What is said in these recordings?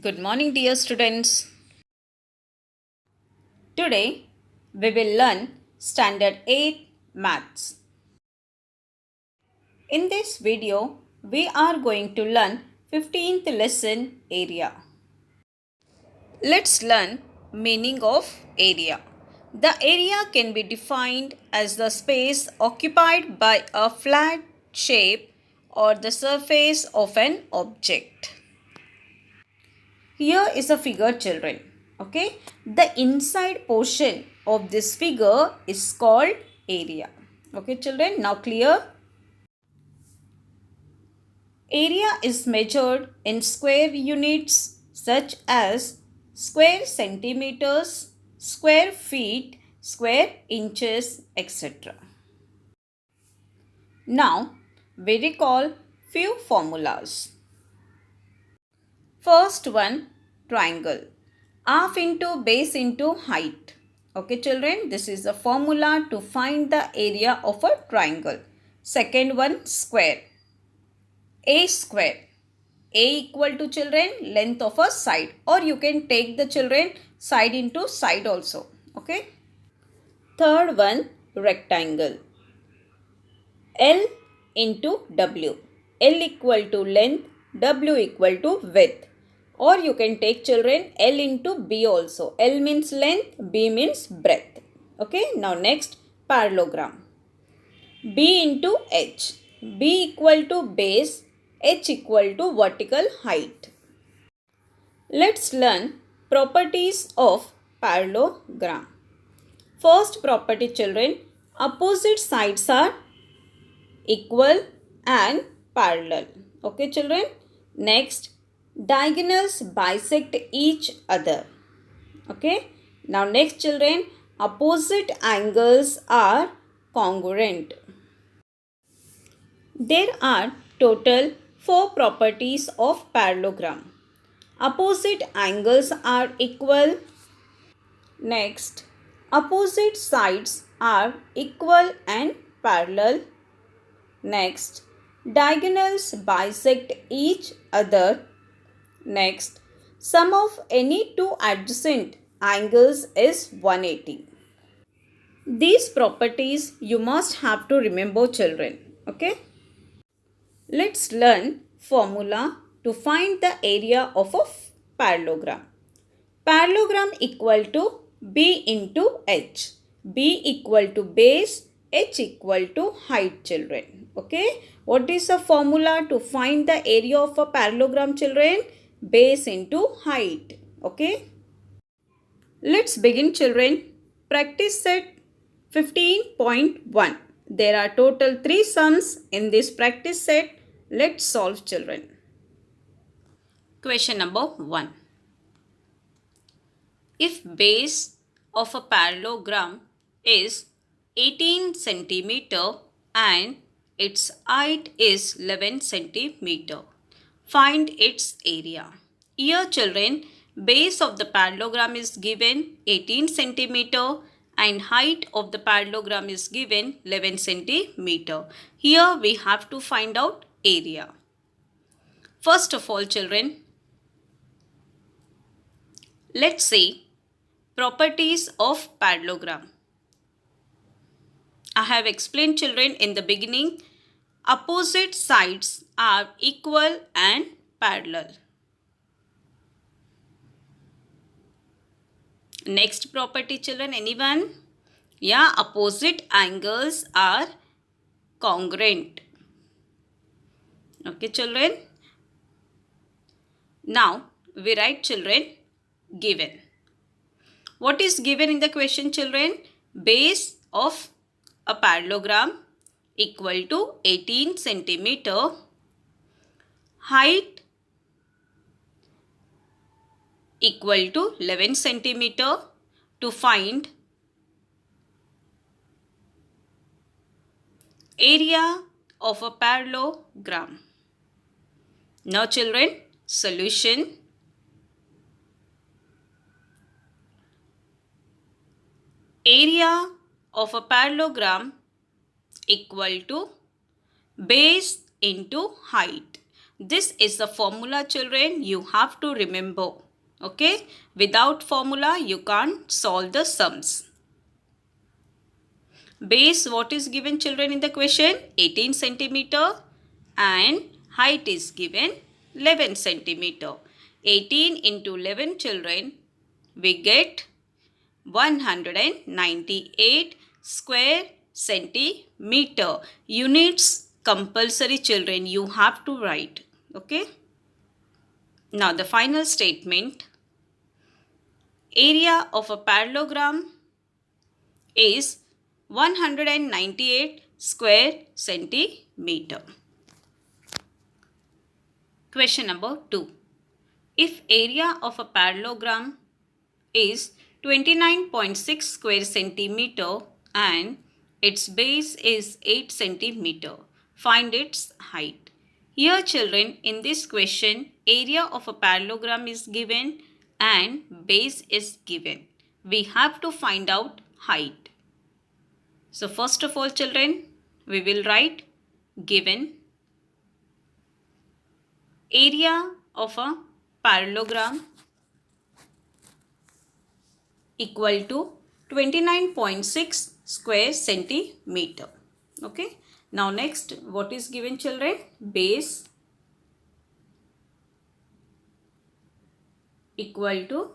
Good morning, dear students. Today we will learn Standard 8 Maths. In this video, we are going to learn 15th lesson area. Let's learn meaning of area. The area can be defined as the space occupied by a flat shape or the surface of an object. Here is a figure, children. Okay. The inside portion of this figure is called area. Okay, children. Now clear? Area is measured in square units such as square centimeters, square feet, square inches, etc. Now we recall few formulas. First one, triangle. Half into base into height. Okay, children, this is the formula to find the area of a triangle. Second one, square. A square. A equal to, children, length of a side, or you can take the, children, side into side also. Okay. Third one, rectangle. L into W. L equal to length, W equal to width. Or you can take, children, L into B also. L means length, B means breadth. Okay. Now next, parallelogram. B into H. B equal to base, H equal to vertical height. Let's learn properties of parallelogram. First property, children, opposite sides are equal and parallel. Okay, children. Next, diagonals bisect each other. Okay. Now next, children, opposite angles are congruent. There are total 4 properties of parallelogram. Opposite angles are equal. Next, opposite sides are equal and parallel. Next, diagonals bisect each other. Next, sum of any two adjacent angles is 180. These properties you must have to remember, children. Okay. Let's learn formula to find the area of a parallelogram. Parallelogram equal to B into H. B equal to base, H equal to height, children. Okay. What is the formula to find the area of a parallelogram, children? Base into height. Okay. Let's begin, children. Practice set 15.1. There are total 3 sums in this practice set. Let's solve, children. Question number 1. If base of a parallelogram is 18 centimeter and its height is 11 centimeter, find its area. Here, children, base of the parallelogram is given 18 centimeter and height of the parallelogram is given 11 centimeter. Here we have to find out area. First of all, children, let's see properties of parallelogram. I have explained, children, in the beginning, opposite sides are equal and parallel. Next property, children, anyone? Yeah, opposite angles are congruent. Okay, children. Now, we write, children, given. What is given in the question, children? Base of a parallelogram equal to 18 centimeter. Height equal to 11 centimeter. To find area of a parallelogram. Now, children, solution. Area of a parallelogram equal to base into height. This is the formula, children. You have to remember. Okay. Without formula, you can't solve the sums. Base, what is given, children, in the question? 18 centimeter. And height is given 11 centimeter. 18 into 11, children, we get 198 square centimeter. Units compulsory, children, you have to write. Okay. Now the final statement. Area of a parallelogram is 198 square centimeter. Question number 2. If area of a parallelogram is 29.6 square centimeter and its base is 8 centimeter, find its height. Here, children, in this question, area of a parallelogram is given and base is given. We have to find out height. So first of all, children, we will write given area of a parallelogram equal to 29.6 square centimeter. Okay. Now next, what is given, children? Base equal to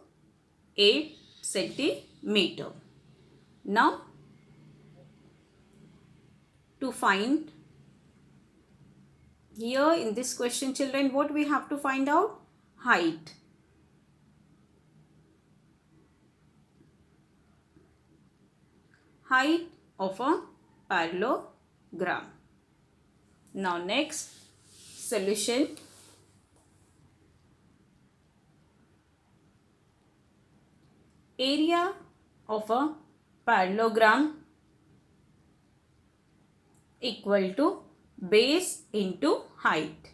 8 centimeter. Now to find here in this question, children, what we have to find out? Height. Height of a parallelogram. Now next, solution. Area of a parallelogram equal to base into height.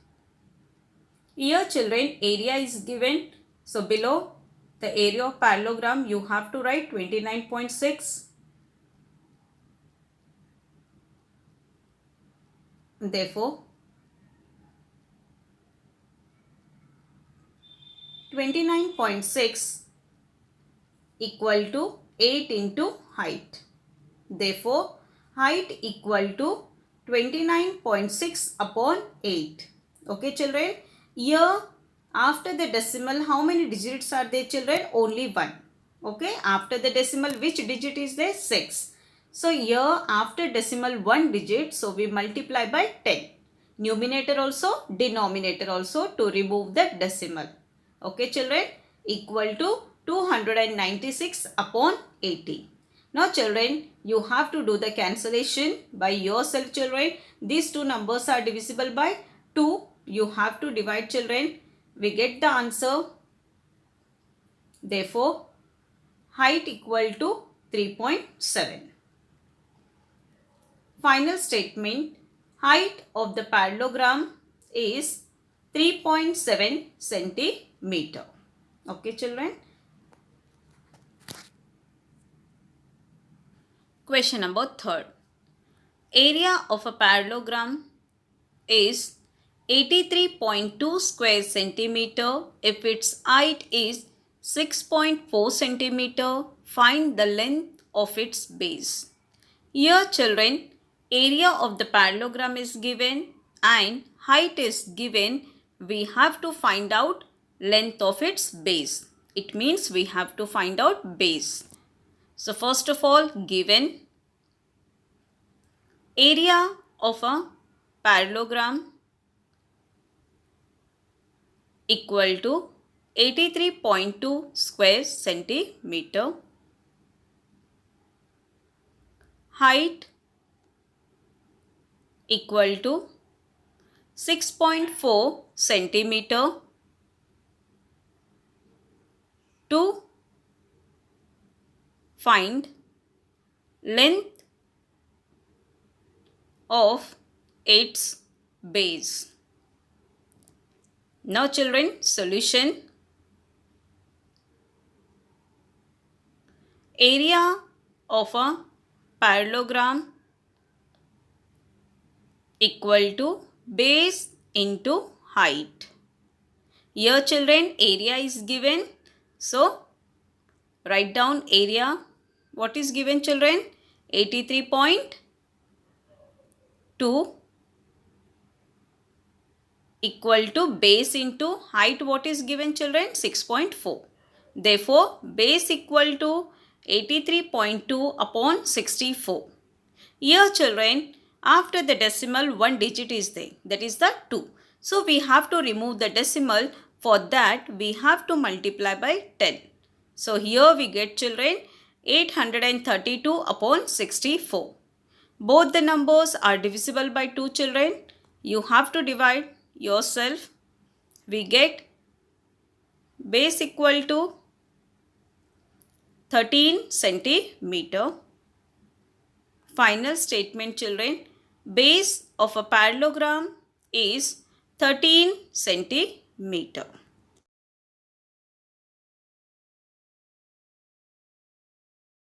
Here, children, area is given. So below the area of parallelogram, you have to write 29.6. Therefore, 29.6 equal to 8 into height. Therefore, height equal to 29.6 upon 8. Okay, children. Here, after the decimal, how many digits are there, children? Only 1. Okay. After the decimal, which digit is there? 6. So, here after decimal 1 digit, so we multiply by 10. Numerator also, denominator also to remove the decimal. Okay, children. Equal to 296 upon 80. Now, children, you have to do the cancellation by yourself, children. These two numbers are divisible by 2. You have to divide, children. We get the answer. Therefore, height equal to 3.7. Final statement. Height of the parallelogram is 3.7 centimeter. Okay, children. Question number 3. Area of a parallelogram is 83.2 square centimeter. If its height is 6.4 centimeter, find the length of its base. Here, children, area of the parallelogram is given and height is given. We have to find out length of its base. It means we have to find out base. So first of all, given area of a parallelogram equal to 83.2 square centimeter. Height equal to 6.4 centimeter. To find length of its base. Now, children, solution. Area of a parallelogram equal to base into height. Here children, area is given. So, write down area. What is given children? 83.2 equal to base into height. What is given children? 6.4. Therefore, base equal to 83.2 upon 64. Here children, after the decimal one digit is there, that is the 2. So we have to remove the decimal. For that we have to multiply by 10. So here we get children 832 upon 64. Both the numbers are divisible by 2 children. You have to divide yourself. We get base equal to 13 centimeter. Final statement children, base of a parallelogram is 13 centimeter.